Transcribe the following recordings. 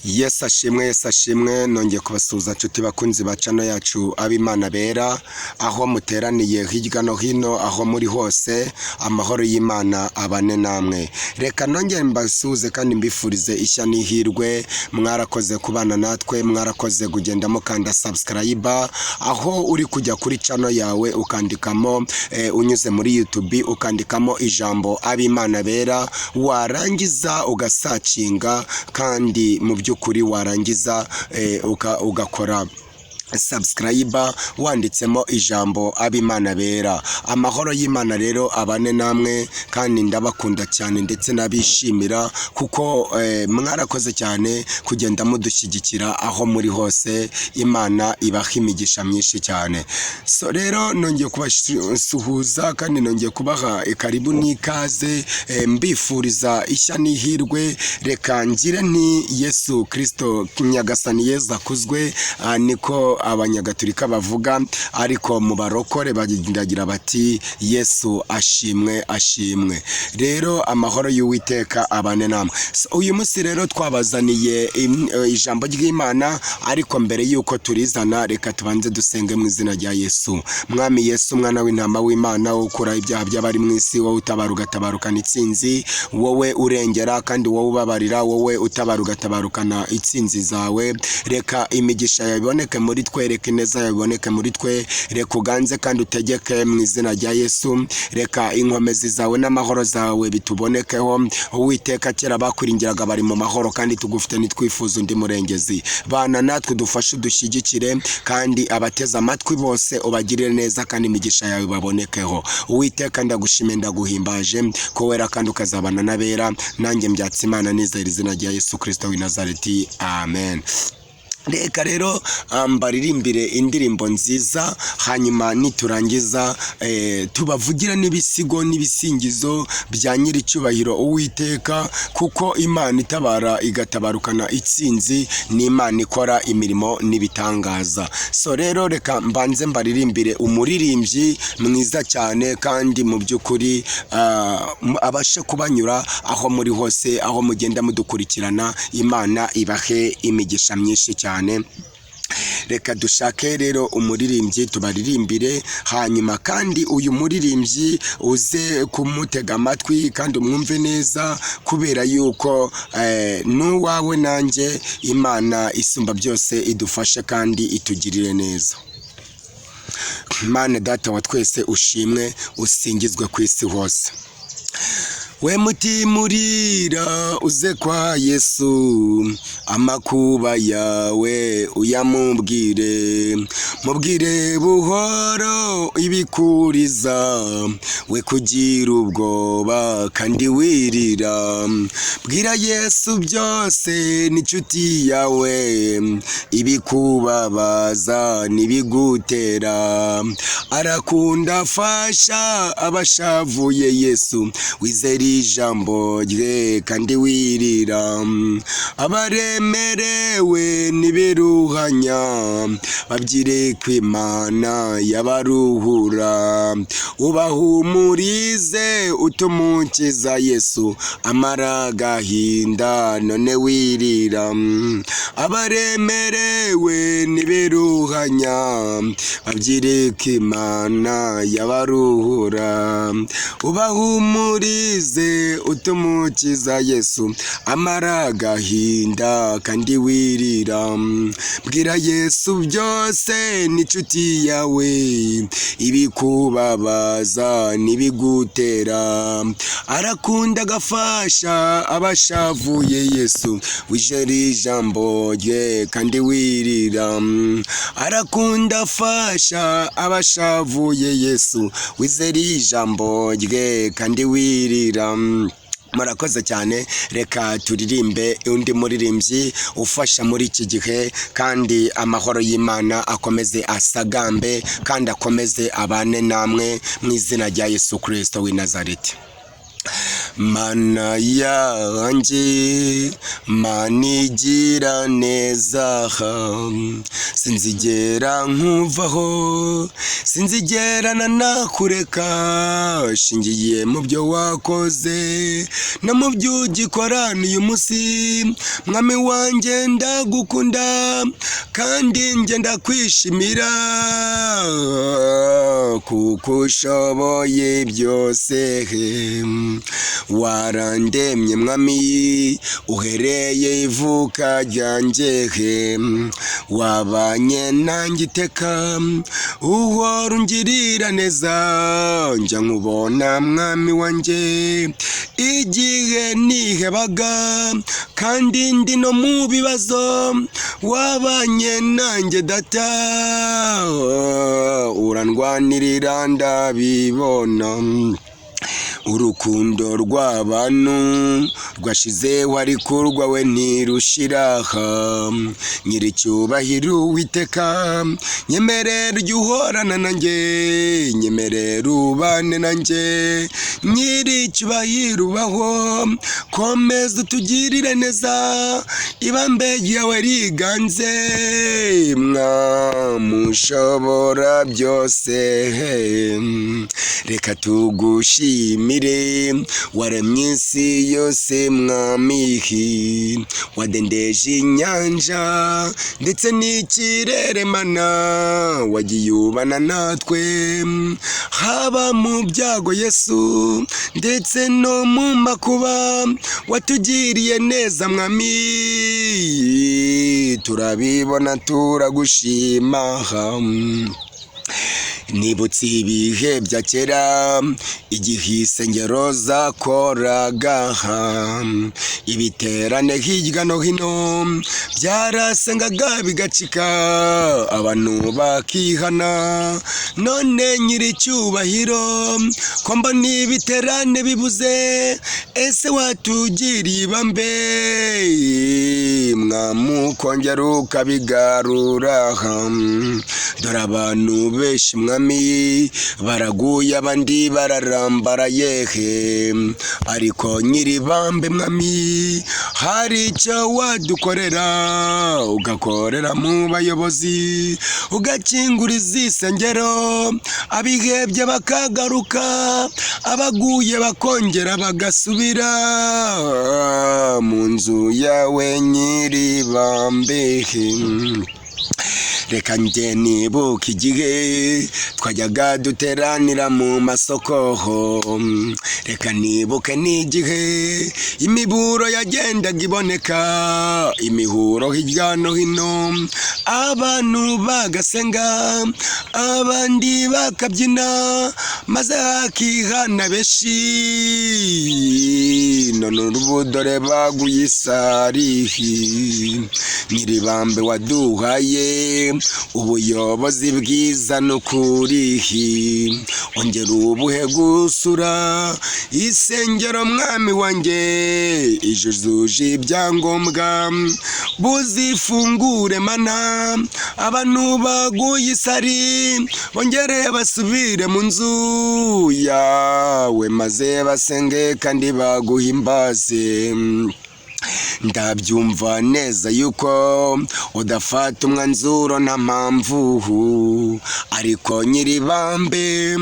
Yes ashimwe nongeye kubasuhuza nshuti bakunzi ba channel yacu ab'Imana bera aho muteraniye hirya no hino aho muri hose amahoro y'Imana abane namwe. Reka nongeye mbasuhuze kandi mbifurize ishya n'ihirwe, mwarakoze kubana natwe, mwarakoze kugenda mukanda subscribe aho uri kujya kuri channel yawe ukandikamo unyuze muri YouTube ukandikamo ijambo ab'Imana bera, warangiza ugasacinga kandi mu by'ukuri warangiza ugakora subscribe wanditsemo ijambo ab'Imana bera. Amahoro y'Imana rero abane namwe kandi ndabakunda cyane ndetse nabishimira kuko mwarakoze cyane kugenda mudushyigikira aho muri hose. Imana ibaha imigisha myinshi cyane. So rero nongeye kubasuhuza kandi nongeye kubaha karibu n'ikaze, mbifuriza ishya n'ihirwe. Reka ngire nti Yesu Kristo Nyagasani Yezu akuzwe, niko abanyagatolika bavuga, ariko mu barokore bagira bati Yesu ashimwe ashimwe. Rero amahoro y'Uwiteka abane namwe. Uyu munsi rero twabazaniye ijambo ry'Imana, ariko mbere yuko turizana reka tubanze dusenge mu izina rya Yesu. Mwami Yesu, mwana w'intama w'Imana ukura ibyaha by'abari mu isi, wowe utabara ugatabarukana itsinzi, wowe urengera kandi wowe ubabarira, wowe utabara ugatabarukana itsinzi zawe. Reka imigisha yaboneke muri twe, reka ineza yaboneke muri twe, reka uganze kandi utegeke mu izina rya Yesu. Reka inkomezi zawe n'amahoro zawe bitubonekeho. Uwiteka kera bakuringiraga bari mu mahoro, kandi tugufite nitwifuza undi murengezi. Bana natwe dufashe dushyigikire, kandi abateze amatwi bose ubagirire neza kandi imigisha yawe babonekeho. Uwiteka ndagushimiye ndaguhimbaje ko wera kandi ukazabana n'abera. Nanjye mbyatse Imana nizera izina rya Yesu Kristo w'i Nazareti, amen. Reka rero mbaririmbire indirimbo nziza, hanyuma niturangiza tubavugira n'ibisigo n'ibisingizo bya nyiricyubahiro Uwiteka, kuko Imana itabara igatabarukana itsinzi, ni Imana ikora imirimo n'ibitangaza. So rero reka mbanze mbaririmbire umuririmbyi mwiza cyane kandi mu by'ukuri abashe kubanyura aho muri hose, aho mugenda mudukurikirana. Imana ibahe imigisha myinshi cyane. Reka dushake rero umuririmbyi tubaririmbire, hanyuma kandi uyu muririmbyi uze kumutega amatwi kandi umwumve neza, kubera yuko n'uwawe nanjye Imana isumba byose idufashe kandi itugirire neza. Mana Data wa twese ushimwe usingizwe ku isi hose. We mutima urira uze kwa Yesu, amakuba yawe uyamubwire, mubwire buhoro ibikuriza, we kugira ubwoba kandi wirira. Bwira Yesu byose n'inshuti yawe, ibikubabaza nibigutera, arakunda afasha abashavuye. Yesu wizera ijambo rye kandi wirira, abaremerewe nibiruhanya, babyire ko Imana yabaruhura, ubahumurize utumukiza. Yesu amara agahinda none wirira, abaremerewe nibiruhanya, babyire ko Imana yabaruhura, ubahumurize utumukiza. Yesu amara agahinda kandi wirira. Bwira Yesu byose n'inshuti yawe, ibikubabaza nibigutera, arakunda agafasha abashavuye. Yesu wijera ijambo rye kandi wirira, arakunda afasha abashavuye. Yesu wizera ijambo rye kandi wirira. Murakoze cyane. Reka turirimbe undi muririmbyi ufasha muri iki gihe, kandi amahoro y'Imana akomeze asagambe kandi akomeze abane namwe mu izina rya Yesu Kristo w'i Nazareti. Mana yanjye, Mana igira neza, sinzigera nkuvaho, sinzigera nakureka, shingiye mu byo wakoze no mu byo ugikorana uyu munsi. Mwami wanjye ndagukunda kandi njye ndakwishimira, kuko ushoboye byose. Warandemye mwami uhereye ivuka ryanjye, wabanye nanjye iteka, uhora ungirira neza. Njya nkubona mwami wanjye igihe nihebaga kandi ndi no mu bibazo, wabanye nanjye data, urandwanirira ndabibona. Urukundo rw'abantu rwashizeho ariko urwawe ntirushiraha. Nyiricyubahiro Uwiteka, nyemerera ujye uhorana nanjye, nyemerera ubane nanjye. Nyiricyubahiro ubaho, komeza utugirire neza, ibambe ryawe riganze. Mwami ushobora byose, reka tugushimire. Waremye isi yose mwami, wadendeje inyanja ndetse n'ikirere mana, wagiye ubana natwe haba mu byago Yesu ndetse no mu makuba, watugiriye neza mwami, turabibona turagushima. Nibutse ibihe bya kera, igihe insengero zakoraga, ibiterane hirya no hino byarasengaga bigacika, abantu bakihana. None nyiricyubahiro, ko mbona ibiterane bibuze, ese watugiriye ibambe, mwami ukongera ukabigarura. Dore abantu benshi mwami baraguye, abandi bararambaraye, ariko nyiribambe mwami hari icyo wadukorera, ugakorera mu bayobozi, ugakingura izisengero, abihebye bakagaruka, abaguye bakongera bagasubira mu nzu yawe nyiribambe. Reka njye nibuka igihe twajyaga duteranira mu masoko, reka nibuke n'igihe imiburo yagendaga iboneka, imihuro hirya no hino, abantu bagasenga, abandi bakabyina, maze hakihana benshi. None ubu dore baguye isari, nyiribambe waduhaye ubuyobozi bwiza n'ukuri, ongera ubuhe gusura isengero mwami wanjye, ijujuje ibyangombwa buzifungure mana. Abantu baguye isari bongere basubire mu nzu yawe, maze basenge kandi baguhimbaze. Ndabyumva neza yuko udafata umwanzuro nta mpamvu, ariko nyiribambe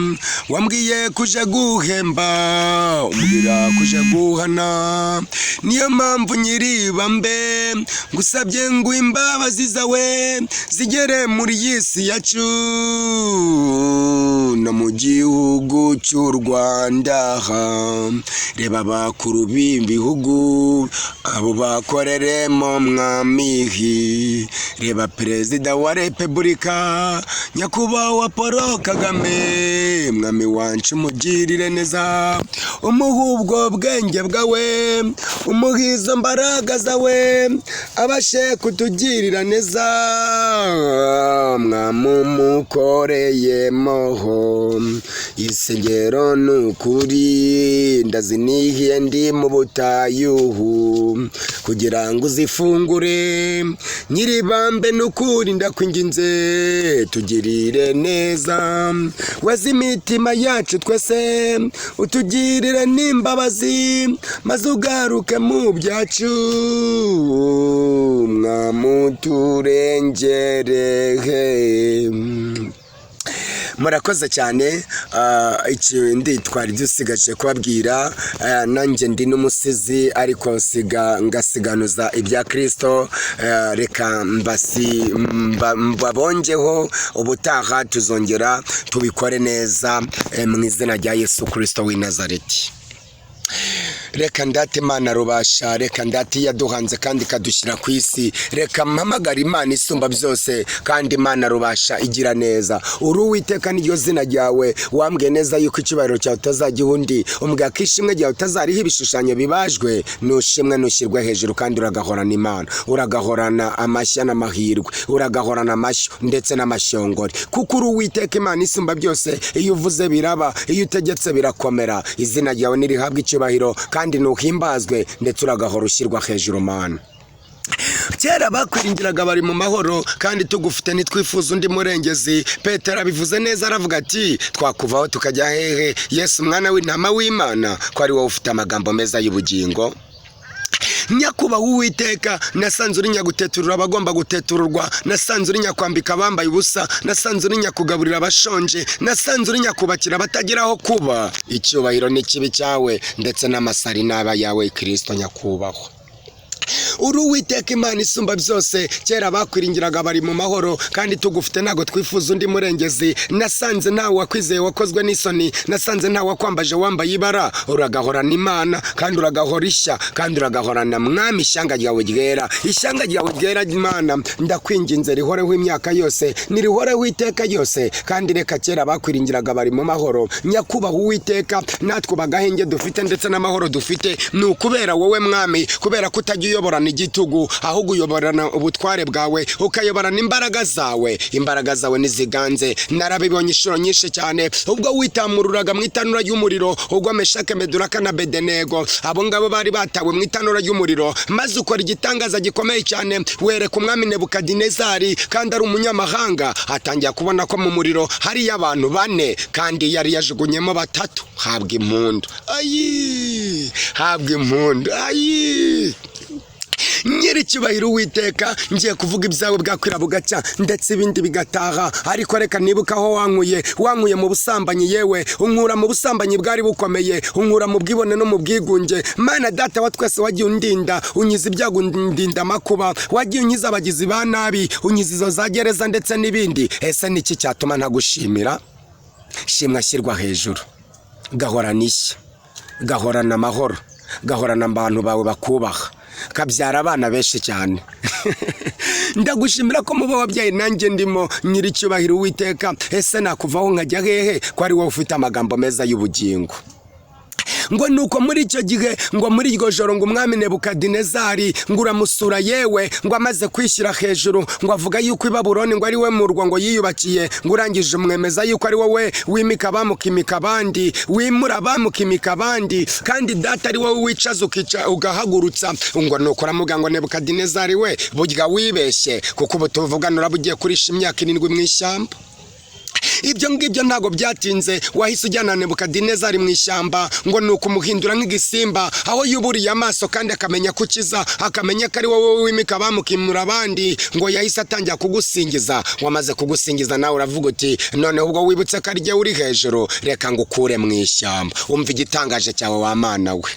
wambwiye kuja guhemba, umbwira kuja guhana. Niyo mpamvu nyiribambe ngusabye ngo imbabazi zawe zigere muri iyi si yacu no mu gihugu cy'u Rwanda. Reba abakuru b'ibihugu abo bakoreremo mwami, reba perezida wa repubulika nyakubahwa Paul Kagame, mwami wancu umugirire neza, umuha ubwo bwenge bwawe, umuha izo mbaraga zawe, abashe kutugirira neza. Mwami umukoreyemo isengero n'ukuri, ndazinihiye ndi mu butayu, kugira ngo uzifungure. Nyiribambe n'ukuri ndakwinginze tugirire neza, weze imitima yacu twese utugirire n'imbabazi, maze ugaruke mu byacu mwamuturengerehe. Murakoze cyane. Ikindi twari dusigaje kubabwira, nanjye ndi n'umusizi ariko ngasiganuza ibya Kristo. Reka mbabongeho ubutaha tuzongera tubikore neza mu izina rya Yesu Kristo w'i Nazareti. Reka ndate Imana rubasha, reka ndate yaduhanze kandi kadushyira ku isi, reka mpamagara Imana isumba byose kandi Imana rubasha igira neza. Uri Uwiteka niryo zina ryawe, wambwiye neza yuko icyubahiro cyawe utazagiha undi, umbwira ko ishimwe ryawe utazariho ibishushanyo bibajwe. Nushimwe nushyirwe hejuru kandi uragahorana Imana, uragahorana amashya n'amahirwe, uragahorana amashyo ndetse n'amashyongore, kuko uri Uwiteka Imana isumba byose. Iyo uvuze biraba, iyo utegetse birakomera. Izina ryawe nirihabwe icyubahiro kandi nuhimbazwe, ndetse uragahora ushyirwa hejuru Mana. Kera bakwiringiraga bari mu mahoro, kandi tugufite ntitwifuza undi murengezi. Petero abivuze neza, aravuga ati twakuvaho tukajya hehe? Yesu mwana w'intama w'Imana, ko ari wowe ufite amagambo meza y'ubugingo. Nyakubaha Uwiteka, nasanze uri nyaguteturura abagomba gutetururwa, nasanze uri nyakwambika abambaye ubusa, nasanze uri nyakugaburira abashonje, nasanze uri nyakubakira abatagira aho kuba. Icyubahiro n'ikibi cyawe ndetse n'amasari n'aba yawe Kristo nyakubahwa. Uri Uwiteka Imana isumba byose. Kera bakwiringiraga bari mu mahoro, kandi tugufite ntago twifuza undi murengezi. Nasanze ntawe wakwizeye wakozwe n'isoni, nasanze ntawe wakwambaje wambaye ibara. Uragahorana Imana kandi uragahora ishya, kandi uragahorana Mwami ishyanga ryawe ryera. Ishyanga ryawe ryera Imana, ndakwinginze rihoreho imyaka yose, nirihoreho iteka yose. Kandi reka kera bakwiringiraga bari mu mahoro, nyakubaha Uwiteka, natwe bagahenge dufite ndetse n'amahoro dufite ni ukubera wowe Mwami, kubera ko utagiye uyoborana igitugu, ahubwo uyoborana ubutware bwawe, ukayoborana imbaraga zawe. Imbaraga zawe niziganze. Narabibonye inshuro nyinshi cyane ubwo witamururaga mu itanura ry'umuriro, ubwo Meshake, Meduraka na Bedenego, abo ngabo bari batawe mu itanura ry'umuriro, maze ukora igitangaza gikomeye cyane. Wereka umwami Nebukadinezari, kandi ari umunyamahanga, atangira kubona ko mu muriro hari abantu bane, kandi yari yajugunyemo batatu. Habwa impundu, ayi, habwa impundu, ayi. Nyiricyubahiro Uwiteka, ngiye kuvuga ibyawe bwakwira bugacya ndetse ibindi bigataha. Ariko reka nibuka aho wankuye mu busambanyi, yewe unkura mu busambanyi bwari bukomeye, unkura mu bwibone no mu bwigunge. Mana data wa twese, wagiye undinda, unyiza ibyago, undinda amakuba, wagiye unyiza abagizi ba nabi, unyiza izo za gereza ndetse n'ibindi. Ese niki cyatuma ntagushimira? Shimwa shyirwa hejuru, gahorana ishya, gahorana amahoro, gahorana abantu bawe bakubaha, kabyara abana benshi cyane. Ndagushimira ko muba wabyaye nanjye ndimo. Nyiricyubahiro Uwiteka, ese nakuvaho nkajya hehe? Ko ari wowe ufite amagambo meza y'ubugingo. Ngo nuko muri icyo gihe, ngo muri iryo joro, ngo umwami Nebukadinezari ngo uramusura, yewe ngo amaze kwishyira hejuru, ngo avuga yuko i Babuloni ngo ari we murwa ngo yiyubakiye, ngo urangije umwemeza yuko ari wowe wimika abamukimika abandi, wimura abamukimika abandi, kandi data ari wowe wicaza ugahagurutsa. Ngo nuko aramuga ngo Nebukadinezari we, burya wibeshye, kuko ubu tuvugana urabugiye kurisha imyaka 7 mu ishyamba. Ibyo ngibyo ntago byatinze, wahise ujyana Nebukadinezari mu ishyamba, ngo nuko umuhindura nk'igisimba, aho yuburiye amaso kandi akamenya kukiza, akamenya ko ari wowe wimika abamukimura abandi. Ngo yahise atangira kugusingiza. Wamaze kugusingiza nawe uravuga uti noneho ubwo wibutse ko ari jye uri hejuru, reka ngukure mu ishyamba. Umva igitangaje cyawe wa Mana we.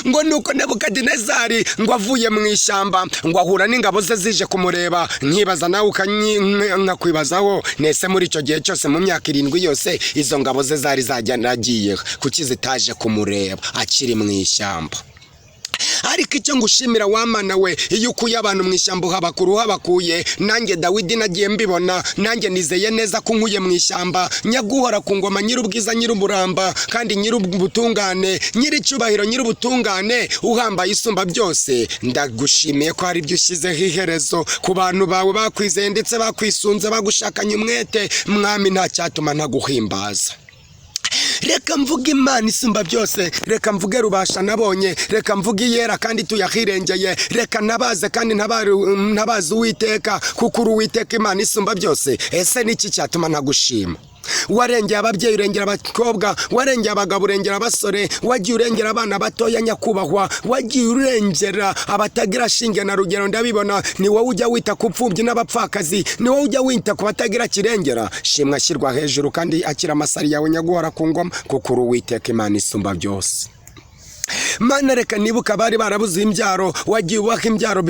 Ngo nuko Nebukadinezari ngo avuye mu ishyamba, ngo ahura n'ingabo ze zije kumureba. Nkibaza nawe nkakwibazaho, nese muri icyo gihe cyose mu myaka 7 yose izo ngabo ze zari zajyanagiye, kuki zitaje kumureba akiri mu ishyamba? Ariko icyo ngushimira wa Mana we, iyo ukuye abantu mu ishyamba habakuru habakuye. Nanjye Dawidi nagiye mbibona, nanjye nizeye neza ko nkuye mu ishyamba, nyaguhora ku ngoma, nyir'ubwiza, nyir'uburamba, kandi nyir'ubutungane, nyir'icyubahiro, nyir'ubutungane, uhambaye isumba byose. Ndagushimiye ko hari ibyo ushyizeho iherezo ku bantu bawe bakwizeye ndetse bakwisunze, bagushakanye umwete. Mwami, nta cyatuma ntaguhimbaza. reka mvuge Imana isumba byose, reka mvuge rubasha nabonye, reka mvuge iyera kandi tuyahirengeye, reka nabaze kandi ntabaze Uwiteka kuko uri Uwiteka Imana isumba byose. Ese niki cyatuma ntagushima? Warengeye ababyeyi, urengera abakobwa, warengeye abagabo, urengera abasore, wagiye urengera abana batoya nyakubahwa, wagiye urengera abatagira shinge na rugero. Ndabibona ni wowe ujya wita ku pfubyi n'abapfakazi, ni wowe ujya wita ku batagira kirengera. Shimwa ashyirwa hejuru kandi akira amasari yawe nyaguhora ku ngoma kuko uri Uwiteka Imana isumba byose. Mana reka nibuka bari barabuze imbyaro, wagiye ubaka imbyaro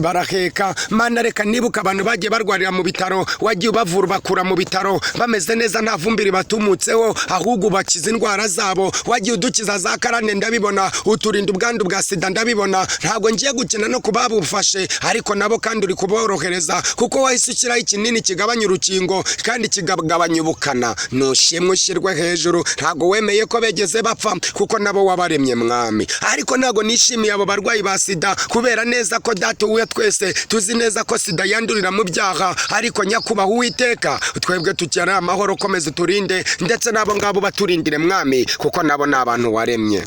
baraheka. Mana reka nibuka abantu bagiye barwarira mu bitaro, wagiye ubavura bakura mu bitaro bameze neza nta vumbiri batumutseho, ahubwo bakiza indwara zabo. Wagiye udukiza za karande, ndabibona, uturinda ubwandu bwa sida, ndabibona. Ntabwo ngiye gukina no kubabufashe, ariko nabo kandi uri kuborohereza kuko wahise ushyiraho ikinini kigabanya urukingo kandi kigabanya ubukana. Nushimwe ushyirwe hejuru, ntabwo wemeye ko begeze bapfa kuko nabo wabaremye Mwami. Ariko ntago nishimiye abo barwayi ba sida kubera neza ko data uwe twese tuzi neza ko sida yandurira mu byaha. Ariko nyakubaha Uwiteka, twebwe tukira amahoro, komeza turinde ndetse nabo ngabo baturindire Mwami kuko nabo ni abantu waremye.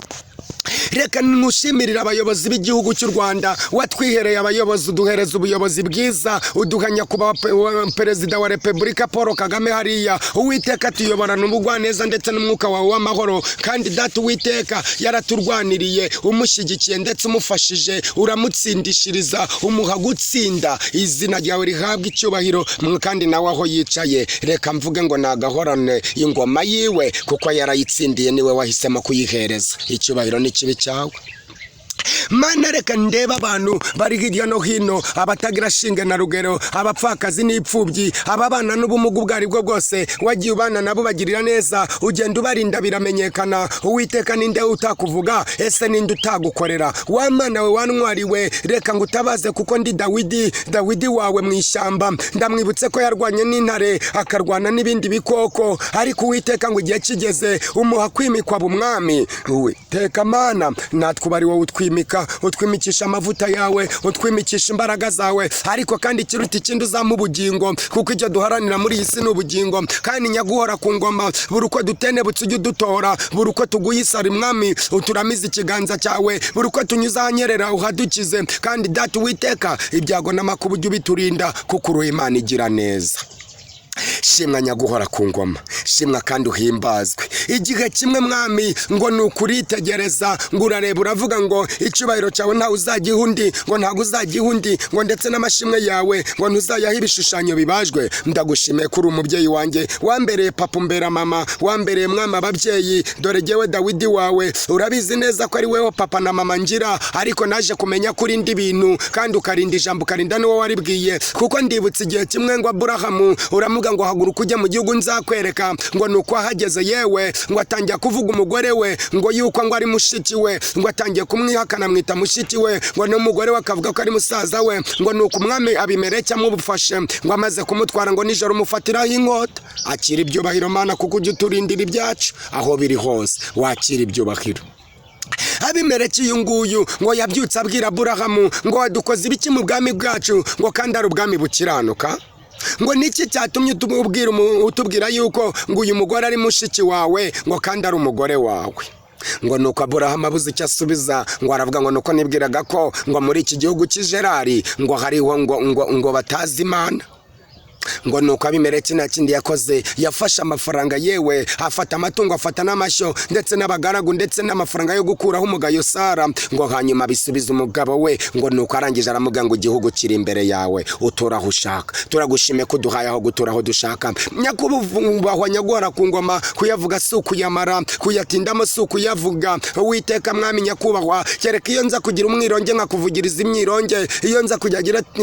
Reka nushimirira abayobozi b'igihugu cy'u Rwanda, watwihereye abayobozi, uduhereza ubuyobozi bwiza, uduhanya kuba perezida wa Repubulika Paul Kagame hariya. Uwiteka tuyoborana ubugwaneza ndetse n'umwuka wawe w'amahoro, kandi data Uwiteka yaraturwaniriye, umushyigikiye ndetse umufashije, uramutsindishiriza, umuha gutsinda. Izina ryawe rihabwa icyubahiro kandi nawe aho yicaye reka mvuge ngo nagahorane ingoma yiwe kuko yarayitsindiye, niwe wahisemo kuyihereza icyubahiro n'ikibi cyawe. Mana reka ndeba abantu bari hirya no hino, abatagira shinge na rugero, abapfakazi n'ipfubyi, ababana n'ubumuga ubwo ari bwo bwose, wagiye ubana nabo bagirira neza, ugenda ubarinda biramenyekana. Uwiteka ninde utakuvuga? Ese ninde utagukorera? Wa Mana we wantwariwe, reka ngutabaze kuko ndi Dawidi wawe mu ishyamba. Ndamwibutse ko yarwanye n'intare akarwana n'ibindi bikoko, ariko Uwiteka ngo igihe kigeze umuha kwimikwa bumwami. Uwiteka Mana, natwe bari wowe utwimikisha amavuta yawe, utwimikisha imbaraga zawe, ariko kandi ikiruta ikindi uzama ubugingo kuko icyo duharanira muri iyi si ni ubugingo. Kandi nyaguhora ku ngoma, buri uko dutenebutse ujye udutora, buri uko tuguyisara Mwami uturamize ikiganza cyawe, buri uko tunyuze ahanyerera uhadukize. Kandi data Uwiteka ibyago n'amakuba ujye ubiturinda kuko uri Imana igira neza. Shimwa nyaguhora ku ngoma, shimwa kandi uhimbazwe. Igihe kimwe Mwami ngo nukuritegereza, ngo urareba uravuga ngo icyubahiro cyawe ntawe uzagiha undi, ngo ntabwo uzagiha undi, ngo ndetse n'amashimwe yawe ngo ntuzayaha ibishushanyo bibajwe. Ndagushimiye kuri umubyeyi wanjye, wambereye papa, umbera mama, wambereye Mwami ababyeyi. Dore jyewe Dawidi wawe, urabizi neza ko ari weho papa na mama ngira, ariko naje kumenya kuri indi bintu kandi ukarinda ijambo, ukarinda n'uwo waribwiye. Kuko ndibutse igihe kimwe ngo Aburahamu uramuga ngo haguruka ujye mu gihugu nzakwereka, ngo nuko ahageze yewe ngo atangiye kuvuga umugore we ngo yuko ngo ari mushiki we, ngo atangiye kumwihakana mwita mushiki we, ngo n'umugore we akavuga ko ari musaza we, ngo nuko umwami Abimeleki amubufashe, ngo amaze kumutwara ngo nijoro umufatiraho inkota. Akira ibyubahiro Mana kuko ujye uturindira ibyacu aho biri hose, wakira ibyubahiro. Abimeleki uyu nguyu ngo yabyutse abwira Aburahamu ngo wadukoze ibiki mu bwami bwacu, ngo kandi ari ubwami bukiranuka? Ngo niki cyatumye utubwira yuko ngo uyu mugore ari mushiki wawe, ngo kandi ari umugore wawe? Ngo nuko Aburahamu abuze icyo asubiza, ngo aravuga ngo nuko nibwiraga ko ngo muri iki gihugu cy'Igerari ngo hariho ngo batazi Imana. Ngo nuko Abimeleki nta kindi yakoze, yafashe amafaranga yewe afata amatungo, afata n'amashyo ndetse n'abagaragu ndetse n'amafaranga yo gukuraho umugayo Sara, ngo hanyuma bisubiza umugabo we. Ngo nuko arangije aramuga ngo igihugu kiri imbere yawe, utura aho ushaka. Turagushimiye ko duhaye aho gutura aho dushaka. Nyakubahwa nyaguhora ku ngoma, kuyavuga si ukuyamara, kuyatindamo si ukuyavuga. Uwiteka Mwami nyakubahwa, kereka iyo nza kugira umwironge nkakuvugiriza imyironge, iyo nza kugira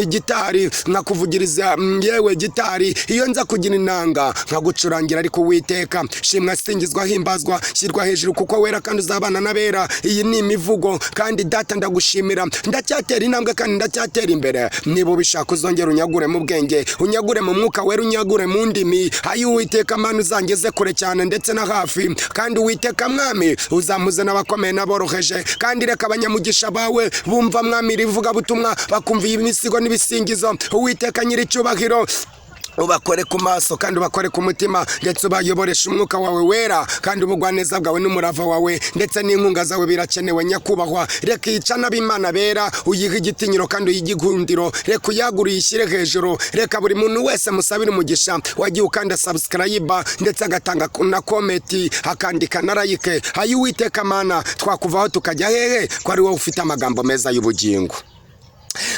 gitari nkakuvugiriza yewe gitari, iyo nza kugira inanga nkagucurangira. Ariko Uwiteka shimwa, singizwa, himbazwa, shyirwa hejuru kuko wera kandi uzabana n'abera. Iyi ni imivugo kandi data ndagushimira, ndacyatera intambwe kandi ndacyatera imbere. Niba ubishaka uzongera unyagure mu bwenge, unyagure mu mwuka wera, unyagure mu ndimi. Ayi Uwiteka Mana uzangeze kure cyane ndetse na hafi. Kandi Uwiteka Mwami uzamuze n'abakomeye n'aboroheje, kandi reka abanyamugisha bawe bumva Mwami rivuga butumwa, bakumva imisigo n'ibisingizo. Uwiteka nyiri icyubahiro ubakore ku maso kandi ubakore ku mutima ndetse ubayoboresha umwuka wawe wera kandi ubugwaneza bwawe n'umurava wawe ndetse n'inkunga zawe birakenewe nyakubahwa. Reka iyicana b'Imana bera uyihe igitinyiro kandi uyihe igikundiro, reka uyagure uyishyire hejuru, reka buri muntu wese musabire umugisha wagiye ukanda subscribe ndetse agatanga na komenti akandika na like. Hayi Uwiteka Mana, twakuvaho tukajya hehe ko ari wowe ufite amagambo meza y'ubugingo.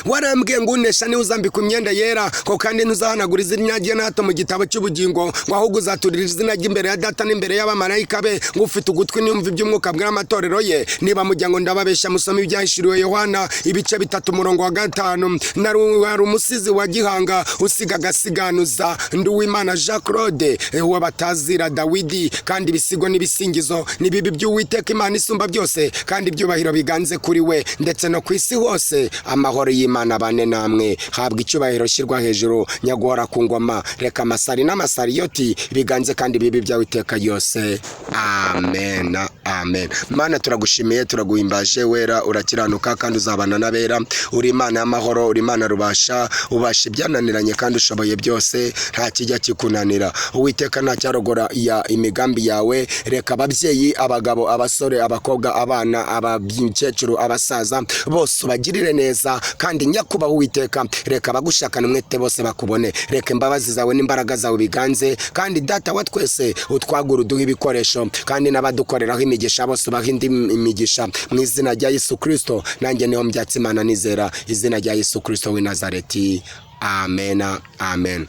Warambwiye ngo unesha ni uzambika imyenda yera ko kandi ntuzahanagura izina rye na hato mu gitabo cy'ubugingo, ngo ahubwo uzaturira izina rye imbere ya Data n'imbere y'abamarayika be, ngo ufite ugutwi n'iyumva iby'umwuka bw'amatorero ye. Niba mujya ngo ndababeshya musome ibyahishuriwe Yohana ibice 3:5. Nari umusizi wa gihanga usiga agasiganuza ndi Uwimana Jean Claude uwo batazira Dawidi, kandi ibisigo n'ibisingizo nibibi by'Uwiteka Imana isumba byose, kandi ibyubahiro biganze kuri we ndetse no ku isi hose. Amahoro y'Imana bane namwe, habwa icyubahiro shyirwa hejuru, nyaguhora ku ngoma. Reka amasari n'amasariyoti biganze kandi bibi byawe iteka yose. Amen, amen. Mana turagushimiye, turaguhimbaje, wera urakiranuka kandi uzabana n'abera. Uri Imana y'amahoro, uri Imana rubasha, ubasha ibyananiranye kandi ushoboye byose, nta kijya kikunanira. Uwiteka nta cyarogora ya imigambi yawe. Reka ababyeyi, abagabo, abasore, abakobwa, abana, abakecuru, abasaza bose ubagirire neza kandi nyakubaho Uwiteka. Reka abagushakana umwete bose bakubone, reka imbabazi zawe n'imbaraga zawe biganze, kandi Data wa twese utwagura uduha ibikoresho, kandi n'abadukoreraho imigisha bose ubaha indi imigisha mu izina rya Yesu Kristo. Nanjye niho mbyatsi Imana nizera, izina rya Yesu Kristo w'i Nazareti. Amen, amen.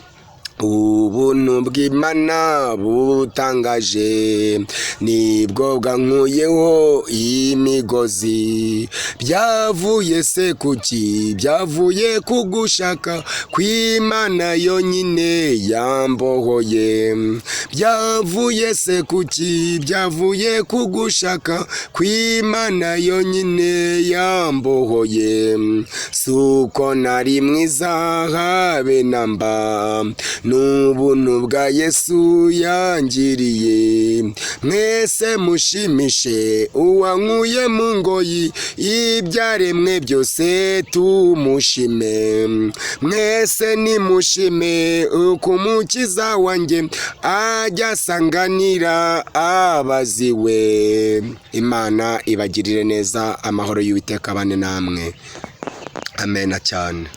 Ubuntu bw'Imana butangaje nibwo bwankuyeho imigozi. Byavuye se kuki? Byavuye kugushaka kw'Imana yonyine yambohoye. Byavuye se kuki? Byavuye kugushaka kw'Imana yonyine yambohoye. Suko nari mwiza habe namba, n'ubuntu bwa Yesu yangiriye. Mwese mushimishe uwankuye mu ngoyi, ibyaremwe byose tumushime. Mwese nimushime uko umukiza wanjye ajya asanganira abaziwe. Imana ibagirire neza, amahoro y'Uwiteka abane namwe. Amen cyane.